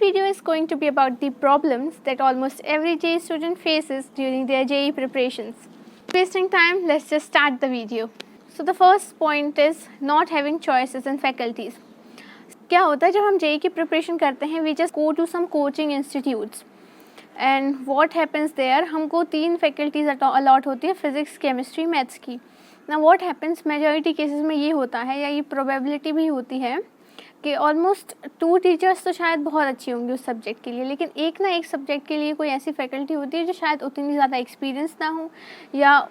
video is going to be about the problems that almost every JEE student faces during their JEE preparations. Wasting time, let's just start the video. So the first point is not having choices in faculties. क्या होता है जब हम JEE की preparation करते हैं, we just go to some coaching institutes and what happens there, हमको 3 faculties allot होती है, फिजिक्स, केमिस्ट्री, मैथ्स की. ना what happens मेजॉरिटी केसेस में ये होता है या ये प्रोबेबिलिटी भी होती है कि ऑलमोस्ट 2 टीचर्स तो शायद बहुत अच्छी होंगी उस सब्जेक्ट के लिए, लेकिन एक ना एक सब्जेक्ट के लिए कोई ऐसी फैकल्टी होती है जो शायद उतनी ज़्यादा एक्सपीरियंस ना हो या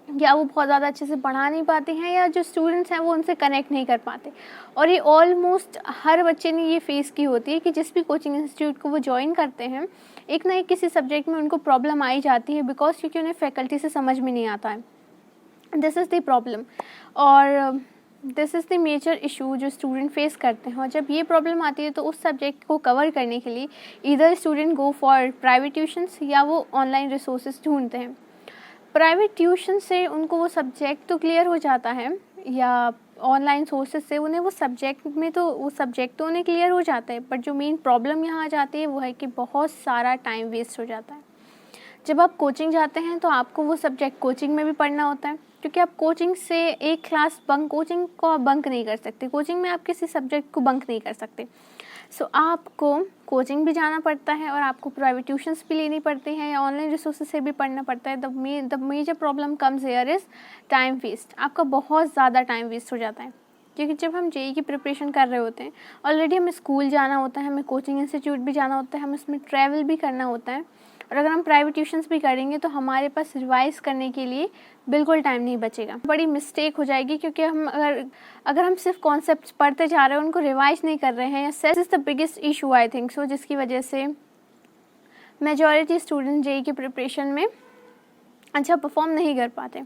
या वो बहुत ज़्यादा अच्छे से पढ़ा नहीं पाते हैं या जो स्टूडेंट्स हैं वो उनसे कनेक्ट नहीं कर पाते. और ये ऑलमोस्ट हर बच्चे ने ये फेस की होती है कि जिस भी कोचिंग इंस्टीट्यूट को वो ज्वाइन करते हैं, एक ना एक किसी सब्जेक्ट में उनको प्रॉब्लम आई जाती है बिकॉज क्योंकि उन्हें फैकल्टी से समझ में नहीं आता है. दिस इज़ द प्रॉब्लम और this is the major issue जो स्टूडेंट फेस करते हैं. और जब ये प्रॉब्लम आती है तो उस सब्जेक्ट को कवर करने के लिए either student go for private tuitions या वो ऑनलाइन रिसोर्सेज ढूंढते हैं. प्राइवेट ट्यूशन से उनको वो सब्जेक्ट तो क्लियर हो जाता है या ऑनलाइन सोर्सेज से उन्हें वो सब्जेक्ट तो उन्हें क्लियर हो जाता है, बट जो मेन प्रॉब्लम यहाँ आ जाती है वो है कि बहुत सारा टाइम वेस्ट हो जाता है. जब आप कोचिंग जाते हैं तो आपको वो सब्जेक्ट कोचिंग में भी पढ़ना होता है, क्योंकि आप कोचिंग से एक क्लास कोचिंग को आप बंक नहीं कर सकते, कोचिंग में आप किसी सब्जेक्ट को बंक नहीं कर सकते. सो आपको कोचिंग भी जाना पड़ता है और आपको प्राइवेट ट्यूशन्स भी लेनी पड़ती हैं या ऑनलाइन रिसोर्सेज से भी पढ़ना पड़ता है. The major problem comes here is time waste. आपका बहुत ज़्यादा टाइम वेस्ट हो जाता है, क्योंकि जब हम JEE की प्रिपरेशन कर रहे होते हैं ऑलरेडी हमें स्कूल जाना होता है, हमें कोचिंग इंस्टीट्यूट भी जाना होता है, हमें उसमें ट्रैवल भी करना होता है. और अगर हम प्राइवेट ट्यूशन्स भी करेंगे तो हमारे पास रिवाइज़ करने के लिए बिल्कुल टाइम नहीं बचेगा. बड़ी मिस्टेक हो जाएगी, क्योंकि हम अगर हम सिर्फ कॉन्सेप्ट्स पढ़ते जा रहे हैं, उनको रिवाइज नहीं कर रहे हैं या self is the biggest issue I think so, जिसकी वजह से मेजॉरिटी स्टूडेंट JEE की प्रिपरेशन में अच्छा परफॉर्म नहीं कर पाते.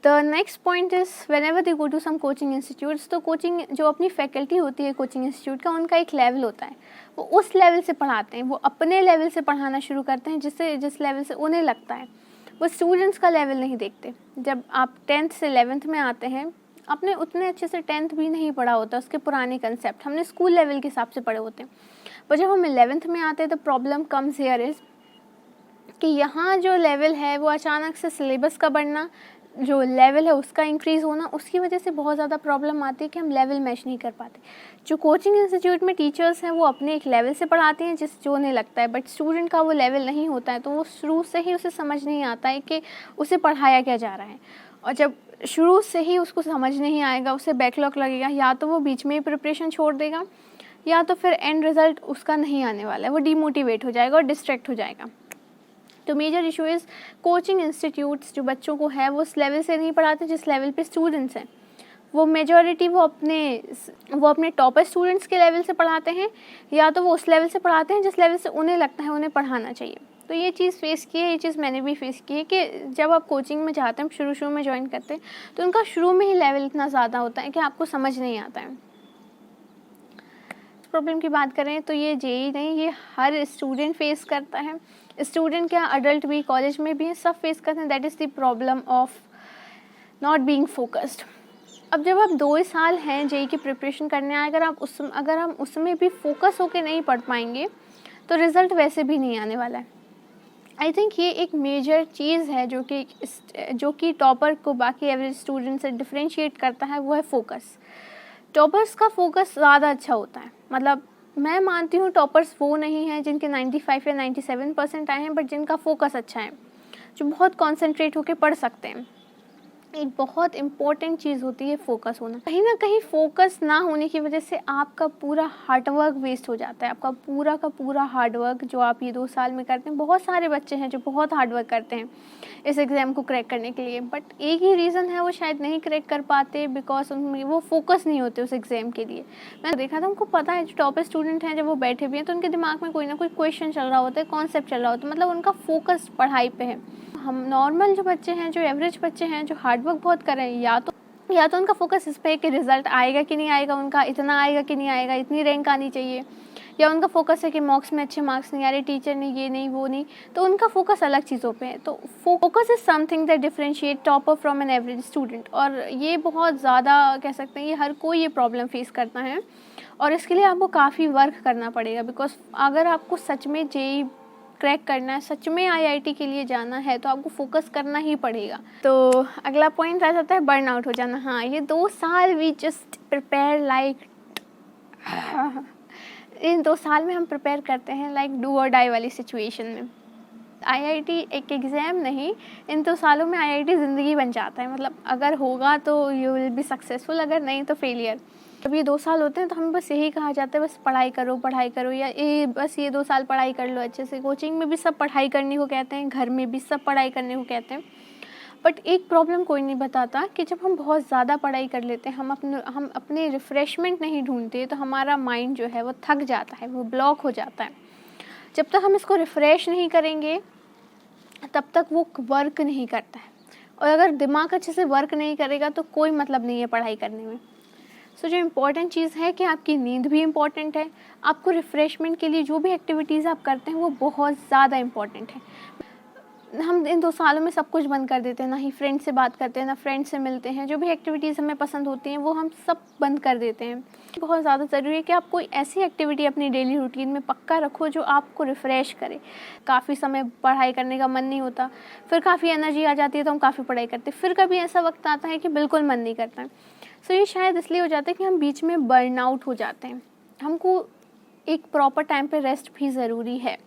The next point is whenever they go to some coaching institutes, तो कोचिंग जो अपनी फैकल्टी होती है कोचिंग इंस्टीट्यूट का, उनका एक लेवल होता है, वो उस लेवल से पढ़ाते हैं, वो अपने लेवल से पढ़ाना शुरू करते हैं जिस लेवल से उन्हें लगता है. वो स्टूडेंट्स का लेवल नहीं देखते. जब आप 10th से 11th में आते हैं, आपने उतने अच्छे से 10th भी नहीं पढ़ा होता, उसके पुराने कंसेप्ट हमने स्कूल लेवल के हिसाब से पढ़े होते हैं. पर जब हम 11th में आते हैं तो प्रॉब्लम कम्स हियर इज़ कि यहाँ जो लेवल है वो अचानक से सिलेबस का बढ़ना, जो लेवल है उसका इंक्रीज़ होना, उसकी वजह से बहुत ज़्यादा प्रॉब्लम आती है कि हम लेवल मैच नहीं कर पाते. जो कोचिंग इंस्टीट्यूट में टीचर्स हैं वो अपने एक लेवल से पढ़ाते हैं जो उन्हें लगता है, बट स्टूडेंट का वो लेवल नहीं होता है, तो वो शुरू से ही उसे समझ नहीं आता है कि उसे पढ़ाया क्या जा रहा है. और जब शुरू से ही उसको समझ नहीं आएगा, उसे बैकलॉग लगेगा, या तो वो बीच में ही प्रिपरेशन छोड़ देगा या तो फिर एंड रिज़ल्ट उसका नहीं आने वाला है, वो डीमोटिवेट हो जाएगा और डिस्ट्रैक्ट हो जाएगा. तो major issue is coaching institutes जो बच्चों को है वो उस लेवल से नहीं पढ़ाते जिस लेवल पे स्टूडेंट्स हैं. वो मेजॉरिटी वो अपने टॉपर स्टूडेंट्स के लेवल से पढ़ाते हैं या तो वो उस लेवल से पढ़ाते हैं जिस लेवल से उन्हें लगता है उन्हें पढ़ाना चाहिए. तो ये चीज़ फेस की है, ये चीज़ मैंने भी फेस की है कि जब आप कोचिंग में जाते हैं, शुरू में ज्वाइन करते हैं, तो उनका शुरू में ही लेवल इतना ज़्यादा होता है कि आपको समझ नहीं आता है. प्रॉब्लम की बात करें तो ये JEE नहीं, ये हर स्टूडेंट फेस करता है. स्टूडेंट क्या, अडल्ट भी, कॉलेज में भी, सब फेस करते हैं. That is the problem of not being focused. अब जब आप 2 साल हैं JEE की प्रिपरेशन करने आए, अगर हम उसमें भी फोकस होकर नहीं पढ़ पाएंगे तो रिज़ल्ट वैसे भी नहीं आने वाला है. आई थिंक ये एक मेजर चीज़ है जो कि टॉपर को बाकी एवरेज स्टूडेंट से डिफ्रेंशिएट करता है, वो है फोकस. टॉपर्स का फोकस ज़्यादा अच्छा होता है. मतलब मैं मानती हूँ टॉपर्स वो नहीं हैं जिनके 95 या 97% आए हैं, बट जिनका फोकस अच्छा है, जो बहुत कॉन्सेंट्रेट होकर पढ़ सकते हैं. एक बहुत इम्पोर्टेंट चीज़ होती है फोकस होना. कहीं ना कहीं फोकस ना होने की वजह से आपका पूरा हार्डवर्क वेस्ट हो जाता है. आपका पूरा का पूरा हार्डवर्क जो आप ये 2 साल में करते हैं, बहुत सारे बच्चे हैं जो बहुत हार्डवर्क करते हैं इस एग्ज़ाम को क्रैक करने के लिए, बट एक ही रीज़न है वो शायद नहीं क्रैक कर पाते बिकॉज उनमें वो फोकस नहीं होते उस एग्ज़ाम के लिए. मैं देखा था, उनको पता है जो टॉप स्टूडेंट हैं जब वो बैठे भी हैं तो उनके दिमाग में कोई ना कोई क्वेश्चन चल रहा होता है, कॉन्सेप्ट चल रहा होता है, मतलब उनका फोकस पढ़ाई पे है. हम नॉर्मल जो बच्चे हैं, जो एवरेज बच्चे हैं, जो हार्डवर्क बहुत कर रहे हैं, या तो उनका फोकस इस पे है कि रिजल्ट आएगा कि नहीं आएगा, उनका इतना आएगा कि नहीं आएगा, इतनी रैंक आनी चाहिए, या उनका फोकस है कि मॉक्स में अच्छे मार्क्स नहीं आ रहे, टीचर ने ये नहीं वो नहीं, तो उनका फोकस अलग चीज़ों पे है. तो focus is something that differentiate topper from an average student. और ये बहुत ज़्यादा कह सकते हैं, ये हर कोई ये प्रॉब्लम फेस करता है. और इसके लिए आपको काफ़ी वर्क करना पड़ेगा, बिकॉज अगर आपको सच में जेई क्रैक करना है, सच में आईआईटी के लिए जाना है, तो आपको फोकस करना ही पड़ेगा। तो अगला पॉइंट आ जाता है बर्न आउट हो जाना। हाँ, ये 2 साल वी जस्ट प्रिपेयर लाइक इन 2 साल में हम प्रिपेयर करते हैं लाइक डू और डाई वाली सिचुएशन में। आईआईटी एक एग्ज़ाम नहीं, इन 2 सालों में आईआईटी ज़िंदगी बन जाता है। मतलब अगर होगा तो यू विल बी सक्सेसफुल, अगर नहीं तो फेलियर। जब ये 2 साल होते हैं तो हमें बस यही कहा जाता है बस पढ़ाई करो, या बस ये 2 साल पढ़ाई कर लो अच्छे से। कोचिंग में भी सब पढ़ाई करने को कहते हैं, घर में भी सब पढ़ाई करने को कहते हैं, बट एक प्रॉब्लम कोई नहीं बताता कि जब हम बहुत ज़्यादा पढ़ाई कर लेते हैं, हम अपने रिफ़्रेशमेंट नहीं ढूंढते, तो हमारा माइंड जो है वो थक जाता है, वो ब्लॉक हो जाता है। जब तक हम इसको रिफ़्रेश नहीं करेंगे तब तक वो वर्क नहीं करता है, और अगर दिमाग अच्छे से वर्क नहीं करेगा तो कोई मतलब नहीं है पढ़ाई करने में। सो जो इम्पॉर्टेंट चीज़ है कि आपकी नींद भी इम्पॉर्टेंट है। आपको रिफ़्रेशमेंट के लिए जो भी एक्टिविटीज़ आप करते हैं वो बहुत ज़्यादा इम्पॉर्टेंट है। हम इन 2 सालों में सब कुछ बंद कर देते हैं, ना ही फ्रेंड से बात करते हैं, ना फ्रेंड से मिलते हैं। जो भी एक्टिविटीज़ हमें पसंद होती हैं वो हम सब बंद कर देते हैं। बहुत ज़्यादा ज़रूरी है कि आप कोई ऐसी एक्टिविटी अपनी डेली रूटीन में पक्का रखो जो आपको रिफ़्रेश करे। काफ़ी समय पढ़ाई करने का मन नहीं होता, फिर काफ़ी एनर्जी आ जाती है तो हम काफ़ी पढ़ाई करते हैं, फिर कभी ऐसा वक्त आता है कि बिल्कुल मन नहीं करता है। सो ये शायद इसलिए हो जाता है कि हम बीच में बर्न आउट हो जाते हैं। हमको एक प्रॉपर टाइम पे रेस्ट भी ज़रूरी है।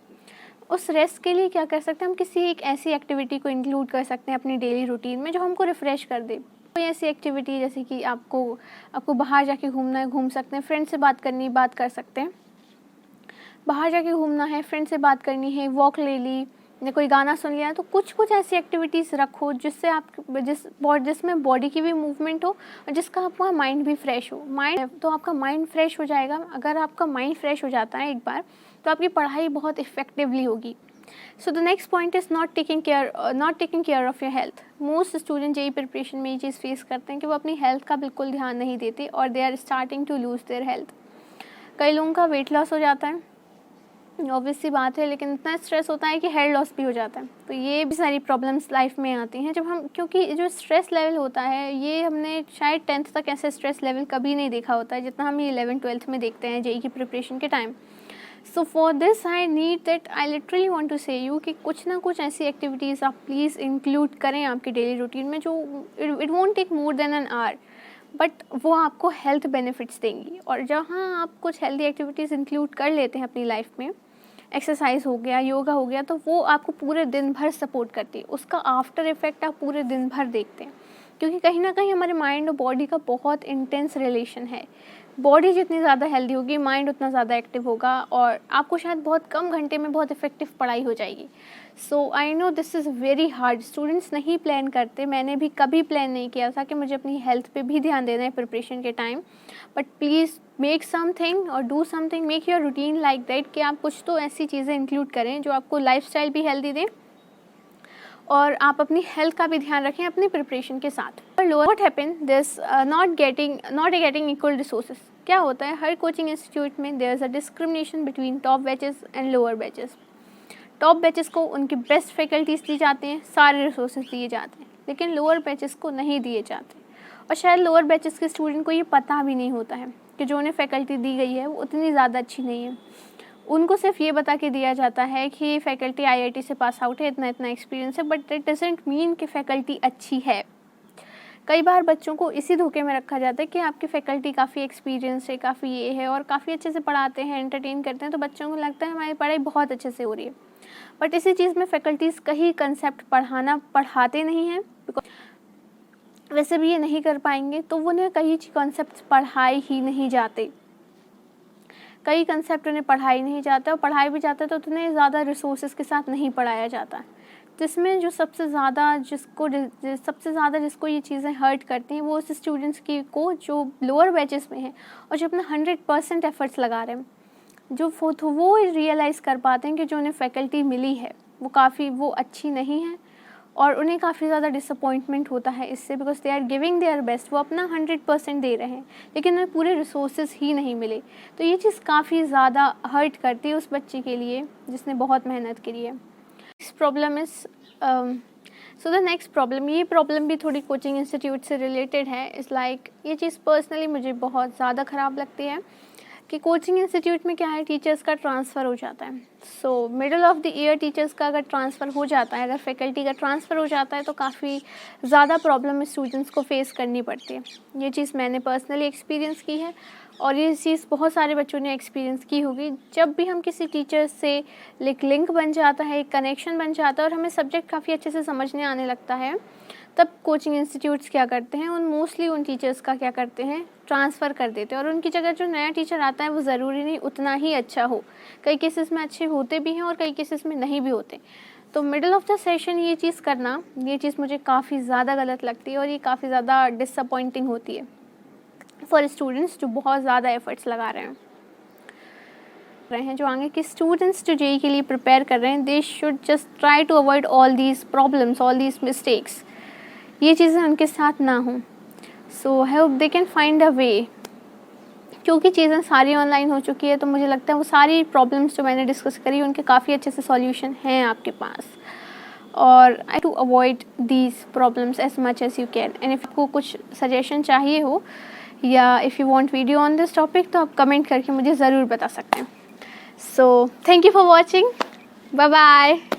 उस रेस्ट के लिए क्या कर सकते हैं, हम किसी एक ऐसी एक्टिविटी को इंक्लूड कर सकते हैं अपनी डेली रूटीन में जो हमको रिफ़्रेश कर दे। कोई ऐसी एक्टिविटी जैसे कि आपको बाहर जाके घूमना है, घूम सकते हैं। फ्रेंड से बात करनी, बात कर सकते हैं। बाहर जाके घूमना है, फ्रेंड से बात करनी है, वॉक ले ली, या कोई गाना सुन लिया, तो कुछ ऐसी एक्टिविटीज़ रखो जिससे जिसमें बॉडी की भी मूवमेंट हो और जिसका आपका माइंड भी फ्रेश हो। तो आपका माइंड फ्रेश हो जाएगा। अगर आपका माइंड फ्रेश हो जाता है एक बार, तो आपकी पढ़ाई बहुत इफेक्टिवली होगी। So the next point is not taking care of your health. Most student JEE preparation में ये चीज़ फेस करते हैं कि वो अपनी हेल्थ का बिल्कुल ध्यान नहीं देते और they are starting to lose their health. कई लोगों का वेट लॉस हो जाता है, ऑब्वियस सी बात है, लेकिन इतना स्ट्रेस होता है कि हेयर लॉस भी हो जाता है। तो ये भी सारी प्रॉब्लम्स लाइफ में आती हैं जब हम, क्योंकि जो स्ट्रेस लेवल होता है ये हमने शायद 10th तक ऐसे स्ट्रेस लेवल कभी नहीं देखा होता है जितना हम ये 11th-12th में देखते हैं जेई की प्रिपरेशन के time. So for this I literally want to say you कि कुछ ना कुछ ऐसी एक्टिविटीज़ आप प्लीज़ इंक्लूड करें आपकी डेली रूटीन में, जो it won't take more than an hour, but वो आपको हेल्थ बेनिफिट्स देंगी। और जहाँ आप कुछ हेल्दी एक्टिविटीज़ इंक्लूड कर लेते हैं अपनी लाइफ में, एक्सरसाइज हो गया, योगा हो गया, तो वो आपको पूरे दिन भर सपोर्ट करती है। उसका आफ्टर इफेक्ट आप पूरे दिन भर देखते हैं, क्योंकि कहीं ना कहीं हमारे माइंड और बॉडी का बहुत इंटेंस रिलेशन है। बॉडी जितनी ज़्यादा हेल्दी होगी, माइंड उतना ज़्यादा एक्टिव होगा, और आपको शायद बहुत कम घंटे में बहुत इफेक्टिव पढ़ाई हो जाएगी। So I know this is very hard. Students नहीं प्लान करते, मैंने भी कभी प्लान नहीं किया था कि मुझे अपनी हेल्थ पे भी ध्यान देना है प्रिपरेशन के time, but please make something और do something, make your routine like that कि आप कुछ तो ऐसी चीज़ें इंक्लूड करें जो आपको लाइफस्टाइल भी हेल्दी दें और आप अपनी हेल्थ का भी ध्यान रखें अपनी प्रिपरेशन के साथ। What happen this not getting equal resources. क्या होता है, हर कोचिंग इंस्टीट्यूट में there is a discrimination between top batches and lower batches. Top batches को उनकी बेस्ट फैकल्टीज़ दी जाते हैं, सारे रिसोर्सेज दिए जाते हैं, लेकिन लोअर बैचेस को नहीं दिए जाते। और शायद लोअर बैचेस के स्टूडेंट को ये पता भी नहीं होता है कि जो उन्हें फैकल्टी दी गई है वो उतनी ज़्यादा अच्छी नहीं है। उनको सिर्फ ये बता के दिया जाता है कि फैकल्टी आईआईटी से पास आउट है, इतना इतना एक्सपीरियंस है, बट इट डजंट मीन कि फ़ैकल्टी अच्छी है। कई बार बच्चों को इसी धोखे में रखा जाता है कि आपकी फ़ैकल्टी काफ़ी एक्सपीरियंस है, काफ़ी ये है और काफ़ी अच्छे से पढ़ाते हैं, एंटरटेन करते हैं, तो बच्चों को लगता है हमारी पढ़ाई बहुत अच्छे से हो रही है। बट इसी चीज़ में फ़ैकल्टीज़ कहीं कंसेप्ट पढ़ाते नहीं हैं, बिकॉज वैसे भी ये नहीं कर पाएंगे, तो वो उन्हें कई कॉन्सेप्ट पढ़ाए ही नहीं जाते। कई कंसेप्ट उन्हें पढ़ाई नहीं जाता, और पढ़ाई भी जाता है तो उतने ज़्यादा रिसोर्सेज के साथ नहीं पढ़ाया जाता, जिसमें जो सबसे ज़्यादा जिसको ये चीज़ें हर्ट करती हैं वो उस स्टूडेंट्स को जो लोअर बैचेस में हैं और जो अपना 100% एफर्ट्स लगा रहे हैं, तो वो रियलाइज़ कर पाते हैं कि जो उन्हें फैकल्टी मिली है वो अच्छी नहीं है, और उन्हें काफ़ी ज़्यादा डिसअपॉइंटमेंट होता है इससे, because they are giving their best, वो अपना 100% दे रहे हैं, लेकिन उन्हें पूरे रिसोर्सेज ही नहीं मिले। तो ये चीज़ काफ़ी ज़्यादा हर्ट करती है उस बच्चे के लिए जिसने बहुत मेहनत करी है। इस problem is so the next problem, ये प्रॉब्लम भी थोड़ी कोचिंग इंस्टीट्यूट से रिलेटेड है। इज़ लाइक ये चीज़ पर्सनली मुझे बहुत ज़्यादा ख़राब लगती है कि कोचिंग इंस्टीट्यूट में क्या है, टीचर्स का ट्रांसफ़र हो जाता है। So middle of the year teachers का अगर ट्रांसफ़र हो जाता है, अगर फैकल्टी का ट्रांसफ़र हो जाता है तो काफ़ी ज़्यादा प्रॉब्लम स्टूडेंट्स को फेस करनी पड़ती है। ये चीज़ मैंने पर्सनली एक्सपीरियंस की है और ये चीज़ बहुत सारे बच्चों ने एक्सपीरियंस की होगी। जब भी हम किसी टीचर से लिंक बन जाता है, एक कनेक्शन बन जाता है और हमें सब्जेक्ट काफ़ी अच्छे से समझने आने लगता है, तब कोचिंग इंस्टीट्यूट्स क्या करते हैं, मोस्टली उन टीचर्स का क्या करते हैं, ट्रांसफ़र कर देते हैं और उनकी जगह जो नया टीचर आता है वो ज़रूरी नहीं उतना ही अच्छा हो। कई केसेस में अच्छे होते भी हैं और कई केसेस में नहीं भी होते। तो मिडिल ऑफ द सेशन ये चीज़ करना, ये चीज़ मुझे काफ़ी ज़्यादा गलत लगती है और ये काफ़ी ज़्यादा डिसअपॉइंटिंग होती है फॉर स्टूडेंट्स जो बहुत ज़्यादा एफर्ट्स लगा रहे हैं, जो आगे के स्टूडेंट्स जो जेईई के लिए प्रिपेयर कर रहे हैं, they should just try to avoid all these problems, all these mistakes. ये चीज़ें उनके साथ ना हों। So I hope they can find a way. क्योंकि चीज़ें सारी ऑनलाइन हो चुकी है तो मुझे लगता है वो सारी प्रॉब्लम्स जो मैंने डिस्कस करी उनके काफ़ी अच्छे से सॉल्यूशन हैं आपके पास। और I to avoid these problems as much as you can. And if आपको कुछ सजेशन चाहिए हो या if you want video on this topic तो आप कमेंट करके मुझे ज़रूर बता सकते हैं। So thank you for watching. Bye bye.